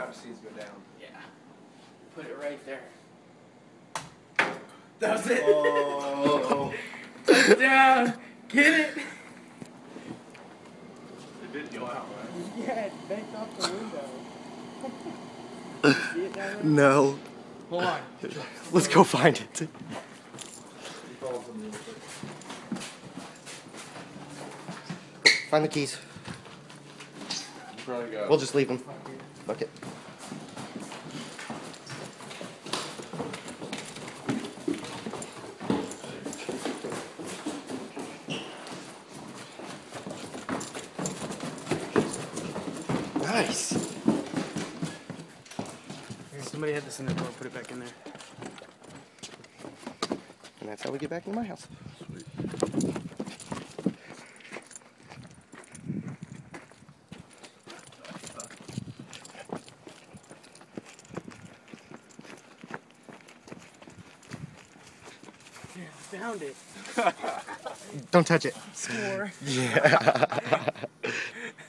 driver's seats go down. Yeah. Put it right there. That was it. Oh. Touchdown. Get it. It did go out, right? Yeah, it banked off the window. See it down there? No. Hold on. Let's go find it. Find the keys. Probably go. We'll just leave them. Fuck it. Nice. Somebody had this in their door. Put it back in there. And that's how we get back into my house. Sweet. Found it. Don't touch it. Score. Yeah.